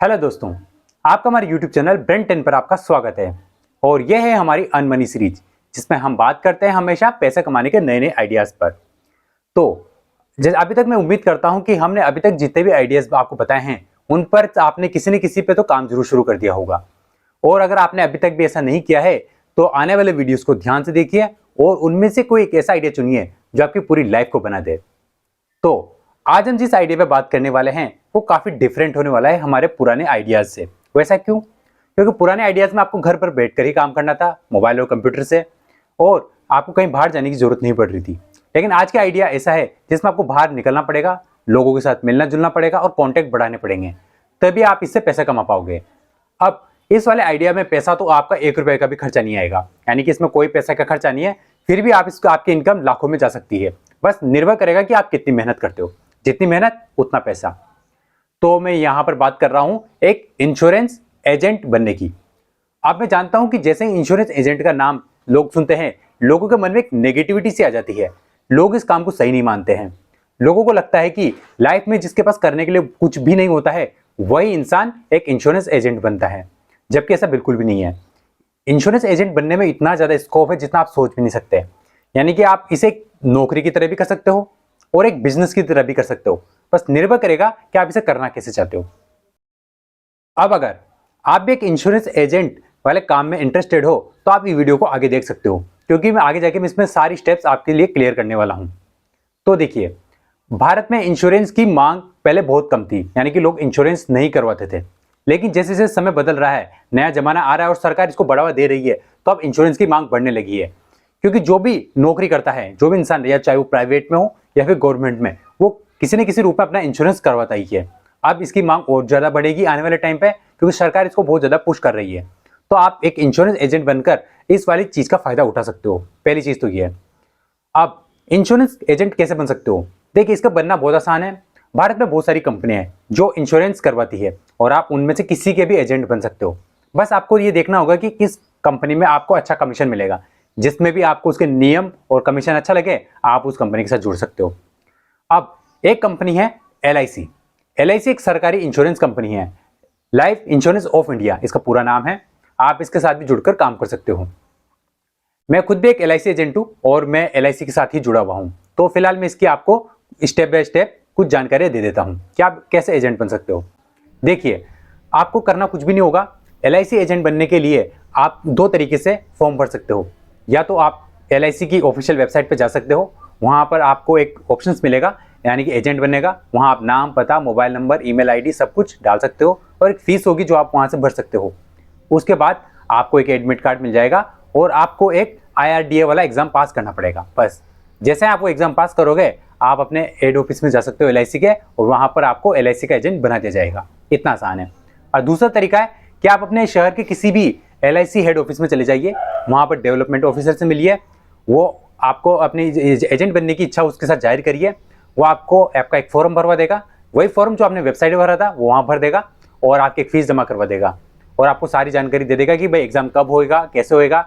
Hello दोस्तों, आपका हमारे YouTube चैनल ब्रेन 10 पर आपका स्वागत है। और यह है हमारी अनमनी सीरीज, जिसमें हम बात करते हैं हमेशा पैसे कमाने के नए नए आइडियाज पर। तो जैसे अभी तक मैं उम्मीद करता हूं कि हमने अभी तक जितने भी आइडियाज आपको बताए हैं उन पर आपने किसी न किसी पे तो काम जरूर शुरू कर दिया होगा। और अगर आपने अभी तक भी ऐसा नहीं किया है तो आने वाले वीडियोस को ध्यान से देखिए और उनमें से कोई एक ऐसा आइडिया चुनिए जो आपकी पूरी लाइफ को बना दे। तो आज हम जिस आइडिया पे बात करने वाले हैं वो काफी डिफरेंट होने वाला है हमारे पुराने आइडियाज से। वैसा क्यों? क्योंकि पुराने आइडियाज में आपको घर पर बैठकर ही काम करना था, मोबाइल और कंप्यूटर से, और आपको कहीं बाहर जाने की जरूरत नहीं पड़ रही थी। लेकिन आज का आइडिया ऐसा है जिसमें आपको बाहर निकलना पड़ेगा, लोगों के साथ मिलना जुलना पड़ेगा और कॉन्टेक्ट बढ़ाने पड़ेंगे, तभी आप इससे पैसा कमा पाओगे। अब इस वाले आइडिया में पैसा तो आपका 1 रुपए का भी खर्चा नहीं आएगा, यानी कि इसमें कोई पैसा का खर्चा नहीं है, फिर भी आपकी इनकम लाखों में जा सकती है। बस निर्भर करेगा कि आप कितनी मेहनत करते हो, जितनी मेहनत उतना पैसा। तो मैं यहां पर बात कर रहा हूं एक इंश्योरेंस एजेंट बनने की। अब मैं जानता हूं कि जैसे ही इंश्योरेंस एजेंट का नाम लोग सुनते हैं, लोगों के मन में एक नेगेटिविटी सी आ जाती है। लोग इस काम को सही नहीं मानते हैं। लोगों को लगता है कि लाइफ में जिसके पास करने के लिए कुछ भी नहीं होता है, वही इंसान एक इंश्योरेंस एजेंट बनता है, जबकि ऐसा बिल्कुल भी नहीं है। इंश्योरेंस एजेंट बनने में इतना ज्यादा स्कोप है जितना आप सोच भी नहीं सकते। यानी कि आप इसे एक नौकरी की तरह भी कर सकते हो और एक बिजनेस की तरह भी कर सकते हो। बस निर्भर करेगा कि आप इसे करना कैसे चाहते हो। अब अगर आप भी एक इंश्योरेंस एजेंट वाले काम में इंटरेस्टेड हो तो आप ये वीडियो को आगे देख सकते हो, क्योंकि मैं आगे जाके इसमें सारी स्टेप्स आपके लिए क्लियर करने वाला हूं। तो देखिए, भारत में इंश्योरेंस की मांग पहले बहुत कम थी, यानी कि लोग इंश्योरेंस नहीं करवाते थे। लेकिन जैसे जैसे समय बदल रहा है, नया जमाना आ रहा है और सरकार इसको बढ़ावा दे रही है, तो अब इंश्योरेंस की मांग बढ़ने लगी है। क्योंकि जो भी नौकरी करता है, जो भी इंसान, या चाहे वो प्राइवेट में हो या फिर गवर्नमेंट में, वो किसी न किसी रूप में अपना इंश्योरेंस करवाता ही है। अब इसकी मांग और ज्यादा बढ़ेगी आने वाले टाइम पे, क्योंकि सरकार इसको बहुत ज्यादा पुश कर रही है। तो आप एक इंश्योरेंस एजेंट बनकर इस वाली चीज का फायदा उठा सकते हो। पहली चीज तो ये है। आप इंश्योरेंस एजेंट कैसे बन सकते हो? देखिए, इसका बनना बहुत आसान है। भारत में बहुत सारी कंपनियां हैं जो इंश्योरेंस करवाती है और आप उनमें से किसी के भी एजेंट बन सकते हो। बस आपको ये देखना होगा कि किस कंपनी में आपको अच्छा कमीशन मिलेगा। जिसमें भी आपको उसके नियम और कमीशन अच्छा लगे, आप उस कंपनी के साथ जुड़ सकते हो। अब एक कंपनी है LIC। LIC एक सरकारी इंश्योरेंस कंपनी है, लाइफ इंश्योरेंस ऑफ इंडिया इसका पूरा नाम है। आप इसके साथ भी जुड़कर काम कर सकते हो। मैं खुद भी एक LIC एजेंट हूं और मैं LIC के साथ ही जुड़ा हुआ हूं। तो फिलहाल मैं इसकी आपको स्टेप बाय स्टेप कुछ जानकारी दे देता हूं कि आप कैसे एजेंट बन सकते हो। देखिए, आपको करना कुछ भी नहीं होगा। LIC एजेंट बनने के लिए आप दो तरीके से फॉर्म भर सकते हो। या तो आप LIC की ऑफिशियल वेबसाइट पर जा सकते हो, वहां पर आपको एक ऑप्शंस मिलेगा, यानी कि एजेंट बनने का। वहां आप नाम, पता, मोबाइल नंबर, ईमेल ID सब कुछ डाल सकते हो और एक फीस होगी जो आप वहां से भर सकते हो। उसके बाद आपको एक एडमिट कार्ड मिल जाएगा और आपको एक IRDA वाला एग्जाम पास करना पड़ेगा। बस जैसे आप वो एग्जाम पास करोगे, आप अपने हेड ऑफिस में जा सकते हो LIC के, और वहां पर आपको LIC का एजेंट बना दिया जाएगा। इतना आसान है। और दूसरा तरीका है कि आप अपने शहर के किसी भी LIC हेड ऑफिस में चले जाइए, वहां पर डेवलपमेंट ऑफिसर से मिलिए। वो आपको अपनी एजेंट बनने की इच्छा उसके साथ जाहिर करिए। वो आपको आपका एक फॉर्म भरवा देगा। वही फॉर्म जो आपने वेबसाइट पर भरा था वो वहां भर देगा और आपकी एक फीस जमा करवा देगा और आपको सारी जानकारी दे देगा कि भाई एग्जाम कब होएगा, कैसे होएगा।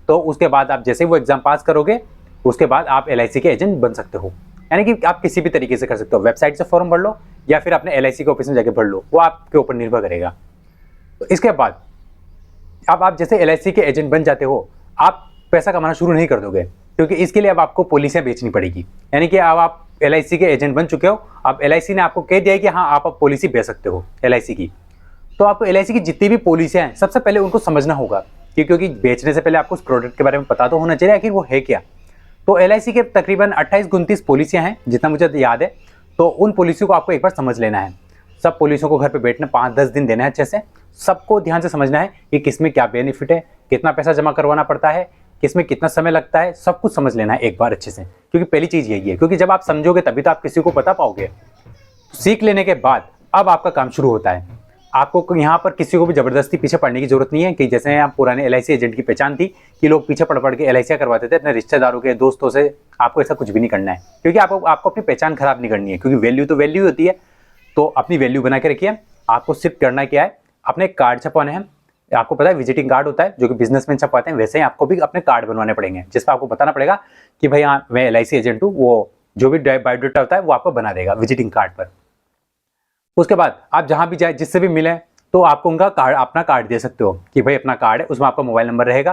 तो उसके बाद आप जैसे ही वो एग्जाम पास करोगे, उसके बाद आप LIC के एजेंट बन सकते हो। यानी कि आप किसी भी तरीके से कर सकते हो। वेबसाइट से फॉर्म भर लो या फिर अपने LIC के ऑफिस में जाके भर लो, वो आपके ऊपर निर्भर करेगा। तो इसके बाद अब आप जैसे LIC के एजेंट बन जाते हो, आप पैसा कमाना शुरू नहीं कर दोगे, क्योंकि इसके लिए अब आपको पॉलिसियां बेचनी पड़ेगी। यानी कि अब आप LIC के एजेंट बन चुके हो, अब LIC ने आपको कह दिया है कि हाँ, आप अब पॉलिसी बेच सकते हो LIC की। तो आपको LIC की जितनी भी पॉलिसियां हैं, सबसे पहले उनको समझना होगा, क्योंकि बेचने से पहले आपको उस प्रोडक्ट के बारे में पता तो होना चाहिए आखिर वो है क्या। तो LIC के तकरीबन 28-29 पॉलिसियां हैं, जितना मुझे याद है। तो उन पॉलिसियों को आपको एक बार समझ लेना है। सब पॉलिसियों को घर पे बैठना 5-10 दिन देना है, अच्छे से सबको ध्यान से समझना है कि किसमें क्या बेनिफिट है, कितना पैसा जमा करवाना पड़ता है, किसमें कितना समय लगता है, सब कुछ समझ लेना है एक बार अच्छे से। क्योंकि पहली चीज यही है, क्योंकि जब आप समझोगे तभी तो आप किसी को बता पाओगे। सीख लेने के बाद अब आपका काम शुरू होता है। आपको यहाँ पर किसी को भी जबरदस्ती पीछे पड़ने की जरूरत नहीं है कि जैसे आप पुराने LIC एजेंट की पहचान थी कि लोग पीछे पड़ के LIC करवाते थे अपने रिश्तेदारों के, दोस्तों से। आपको ऐसा कुछ भी नहीं करना है, क्योंकि आपको अपनी पहचान खराब नहीं करनी है, क्योंकि वैल्यू तो वैल्यू होती है। तो अपनी वैल्यू बना के रखिए। आपको सिर्फ करना क्या है, अपने कार्ड छपवाने हैं। आपको पता है विजिटिंग कार्ड होता है जो कि बिजनेसमैन छपवाते हैं, वैसे ही आपको भी अपने कार्ड बनवाने पड़ेंगे, जिसपे आपको बताना पड़ेगा कि भाई हाँ, मैं LIC एजेंट हूँ। वो जो भी बायोडाटा होता है वो आपको बना देगा विजिटिंग कार्ड पर। उसके बाद आप जहां भी जाए, जिससे भी मिले, तो आपको उनका कार्ड, अपना कार्ड दे सकते हो कि भाई अपना कार्ड है, उसमें आपका मोबाइल नंबर रहेगा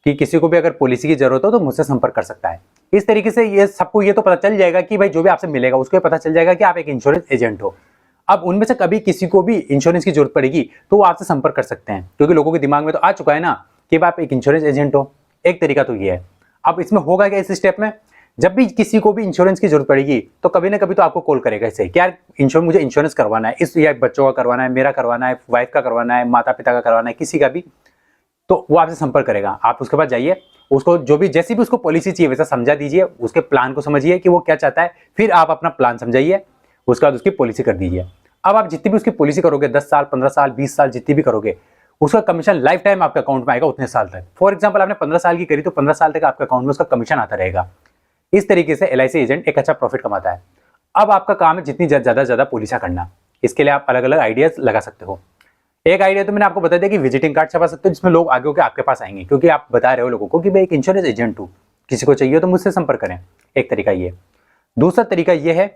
कि किसी को भी अगर पॉलिसी की जरूरत हो तो मुझसे संपर्क कर सकता है। इस तरीके से ये सबको ये तो पता चल जाएगा कि भाई जो भी आपसे मिलेगा उसको पता चल जाएगा कि आप एक इंश्योरेंस एजेंट हो। अब उनमें से कभी किसी को भी इंश्योरेंस की जरूरत पड़ेगी तो वो आपसे संपर्क कर सकते हैं, क्योंकि लोगों के दिमाग में तो आ चुका है ना कि आप एक इंश्योरेंस एजेंट हो। एक तरीका तो ये है। अब इसमें होगा क्या इस स्टेप में, जब भी किसी को भी इंश्योरेंस की जरूरत पड़ेगी तो कभी ना कभी तो आपको कॉल करेगा इससे कि यार मुझे इंश्योरेंस करवाना है, इस या बच्चों का करवाना है, मेरा करवाना है, वाइफ का करवाना है, माता पिता का करवाना है, किसी का भी, तो वो आपसे संपर्क करेगा। आप उसके पास जाइए, उसको जो भी जैसी भी उसको पॉलिसी चाहिए वैसा समझा दीजिए, उसके प्लान को समझिए कि वो क्या चाहता है, फिर आप अपना प्लान समझाइए, उसके बाद उसकी पॉलिसी कर दीजिए। अब आप जितनी भी उसकी पॉलिसी करोगे, 10 साल, 15 साल, 20 साल जितनी भी करोगे, उसका कमीशन लाइफ टाइम आपके अकाउंट में आएगा उतने साल तक। फॉर एग्जाम्पल आपने 15 साल की करी तो 15 साल तक आपके अकाउंट में उसका कमीशन आता रहेगा। इस तरीके से LIC एजेंट एक अच्छा प्रॉफिट कमाता है। अब आपका काम है जितनी ज्यादा पॉलिसियां करना। इसके लिए आप अलग अलग आइडियाज लगा सकते हो। एक आइडिया तो मैंने आपको बता दिया कि विजिटिंग कार्ड छपा सकते हो, जिसमें लोग आगे होकर आपके पास आएंगे, क्योंकि आप बता रहे हो लोगों को कि मैं एक इंश्योरेंस एजेंट हूँ, किसी को चाहिए तो मुझसे संपर्क करें। एक तरीका ये। दूसरा तरीका ये है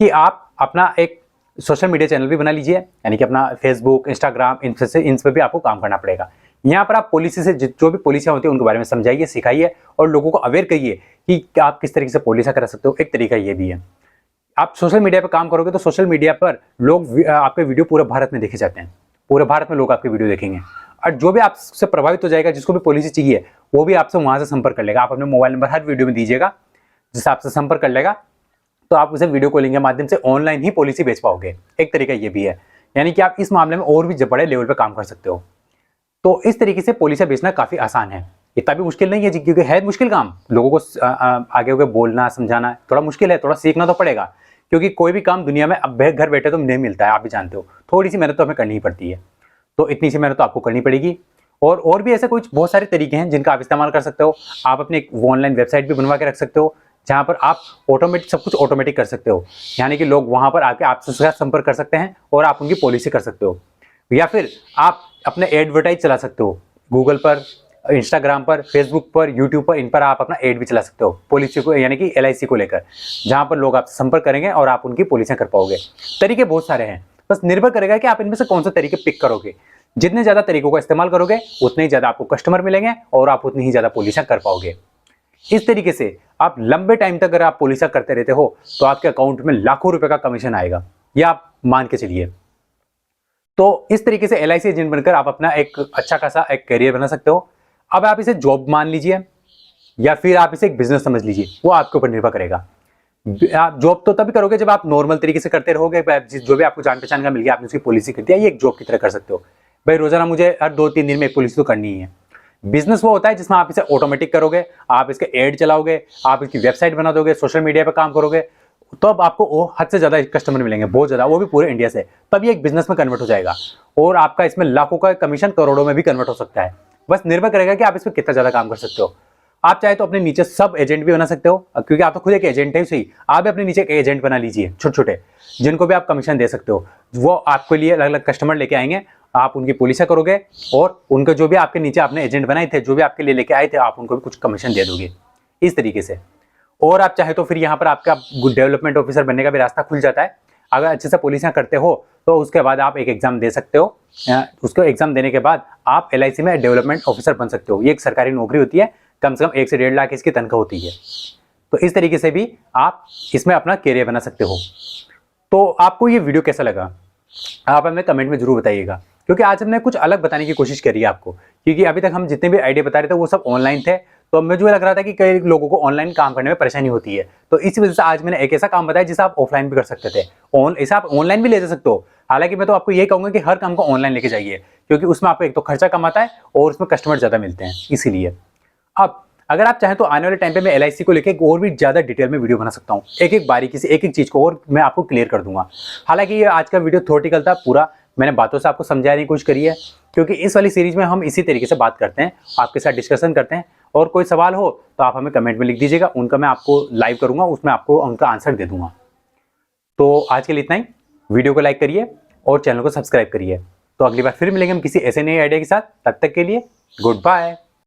कि आप अपना एक सोशल मीडिया चैनल भी बना लीजिए, यानी कि अपना फेसबुक, इंस्टाग्राम, इन पर भी आपको काम करना पड़ेगा। यहाँ पर आप पॉलिसी से जो भी पॉलिसियां होती है उनके बारे में समझाइए, सिखाइए और लोगों को अवेयर करिए कि आप किस तरीके से पॉलिसियां करा सकते हो। एक तरीका ये भी है। आप सोशल मीडिया पर काम करोगे तो सोशल मीडिया पर लोग आपके वीडियो पूरे भारत में देखे जाते हैं, पूरे भारत में लोग आपके वीडियो देखेंगे और जो भी आपसे प्रभावित हो जाएगा, जिसको भी पॉलिसी चाहिए, वो भी आपसे वहां से संपर्क कर लेगा। आप अपने मोबाइल नंबर हर वीडियो में दीजिएगा, जिससे आपसे संपर्क कर लेगा, तो आप उसे वीडियो कॉलिंग के माध्यम से ऑनलाइन ही पॉलिसी बेच पाओगे। एक तरीका ये भी है, यानी कि आप इस मामले में और भी बड़े लेवल पर काम कर सकते हो। तो इस तरीके से पॉलिसी बेचना काफी आसान है, इतना भी मुश्किल नहीं है, क्योंकि है मुश्किल काम। लोगों को आगे होकर बोलना, समझाना थोड़ा मुश्किल है, थोड़ा सीखना तो पड़ेगा, क्योंकि कोई भी काम दुनिया में अब घर बैठे तो नहीं मिलता है, आप भी जानते हो। थोड़ी सी मेहनत तो हमें करनी ही पड़ती है, तो इतनी सी मेहनत तो आपको करनी पड़ेगी। और भी ऐसे कुछ बहुत सारे तरीके हैं जिनका आप इस्तेमाल कर सकते हो। आप अपने एक ऑनलाइन वेबसाइट भी बनवा के रख सकते हो, जहां पर आप सब कुछ ऑटोमेटिक कर सकते हो, यानी कि लोग वहां पर आके आपसे संपर्क कर सकते हैं और आप उनकी पॉलिसी कर सकते हो। या फिर आप अपने एडवर्टाइज चला सकते हो, गूगल पर, इंस्टाग्राम पर, फेसबुक पर, यूट्यूब पर, इन पर आप अपना एड भी चला सकते हो पॉलिसी को, यानी कि LIC को लेकर, जहां पर लोग आपसे संपर्क करेंगे और आप उनकी पॉलिसियां कर पाओगे। तरीके बहुत सारे हैं, बस निर्भर करेगा कि आप इनमें से कौन सा तरीके पिक करोगे। जितने ज्यादा तरीकों का इस्तेमाल करोगे उतने ही ज्यादा आपको कस्टमर मिलेंगे और आप उतनी ही ज्यादा पॉलिसियां कर पाओगे। इस तरीके से आप लंबे टाइम तक अगर आप पॉलिसियां करते रहते हो तो आपके अकाउंट में लाखों रुपए का कमीशन आएगा, यह आप मान के चलिए। तो इस तरीके से LIC एजेंट बनकर आप अपना एक अच्छा खासा एक करियर बना सकते हो। अब आप इसे जॉब मान लीजिए या फिर आप इसे एक बिजनेस समझ लीजिए, वो आपके ऊपर निर्भर करेगा। आप जॉब तो तभी करोगे जब आप नॉर्मल तरीके से करते रहोगे, जो भी आपको जान पहचान का मिल गया आपने उसकी पॉलिसी कर दिया, ये एक जॉब की तरह कर सकते हो। भाई रोजाना मुझे हर 2-3 दिन में एक पॉलिसी तो करनी ही है। बिजनेस वो होता है जिसमें आप इसे ऑटोमेटिक करोगे, आप इसके एड चलाओगे, आप इसकी वेबसाइट बना दोगे, सोशल मीडिया पर काम करोगे, तो अब आपको हद से ज्यादा कस्टमर मिलेंगे, बहुत ज्यादा, वो भी पूरे इंडिया से। तब ये एक बिजनेस में कन्वर्ट हो जाएगा और आपका इसमें लाखों का कमीशन करोड़ों में भी कन्वर्ट हो सकता है। बस निर्भर करेगा कि आप इसमें कितना ज्यादा काम कर सकते हो। आप चाहे तो अपने नीचे सब एजेंट भी बना सकते हो, क्योंकि आप तो खुद एक एजेंट है सही। आप भी अपने नीचे एक एजेंट बना लीजिए, छोटे छोटे, जिनको भी आप कमीशन दे सकते हो। वो आपके लिए अलग अलग कस्टमर लेके आएंगे, आप उनकी पॉलिसी करोगे और उनके जो भी आपके नीचे आपने एजेंट बनाए थे, जो भी आपके लिए लेके आए थे, आप उनको भी कुछ कमीशन दे दोगे इस तरीके से। और आप चाहे तो फिर यहाँ पर आपका डेवलपमेंट ऑफिसर बनने का भी रास्ता खुल जाता है। अगर अच्छे से पॉलिसियां करते हो तो उसके बाद आप एक एग्जाम दे सकते हो। उसको एग्जाम देने के बाद आप LIC में डेवलपमेंट ऑफिसर बन सकते हो। ये एक सरकारी नौकरी होती है, कम से कम 1 से 1.5 लाख इसकी तनख्वाह होती है। तो इस तरीके से भी आप इसमें अपना करियर बना सकते हो। तो आपको ये वीडियो कैसा लगा आप हमें कमेंट में जरूर बताइएगा, क्योंकि आज हमने कुछ अलग बताने की कोशिश करी है आपको, क्योंकि अभी तक हम जितने भी आइडिया बता रहे थे वो सब ऑनलाइन थे। तो मुझे लग रहा था कि कई लोगों को ऑनलाइन काम करने में परेशानी होती है, तो इसी वजह से आज मैंने एक ऐसा काम बताया जिसे आप ऑफलाइन भी कर सकते थे, ऐसा आप ऑनलाइन भी ले जा सकते हो। हालांकि मैं तो आपको ये कहूंगा कि हर काम को ऑनलाइन लेके जाइए, क्योंकि उसमें आपको एक तो खर्चा कम आता है और उसमें कस्टमर ज्यादा मिलते हैं, इसीलिए। अब अगर आप चाहें तो आने वाले टाइम पे मैं LIC को लेकर और भी ज्यादा डिटेल में वीडियो बना सकता हूँ, एक एक बारीकी से एक एक चीज को और मैं आपको क्लियर कर दूंगा। हालांकि ये आज का वीडियो थ्योरेटिकल था, पूरा मैंने बातों से आपको समझाने की कोशिश करी है, क्योंकि इस वाली सीरीज में हम इसी तरीके से बात करते हैं, आपके साथ डिस्कशन करते हैं। और कोई सवाल हो तो आप हमें कमेंट में लिख दीजिएगा, उनका मैं आपको लाइव करूंगा, उसमें आपको उनका आंसर दे दूंगा। तो आज के लिए इतना ही। वीडियो को लाइक करिए और चैनल को सब्सक्राइब करिए। तो अगली बार फिर मिलेंगे हम किसी ऐसे नए आइडिया के साथ। तब तक के लिए गुड बाय।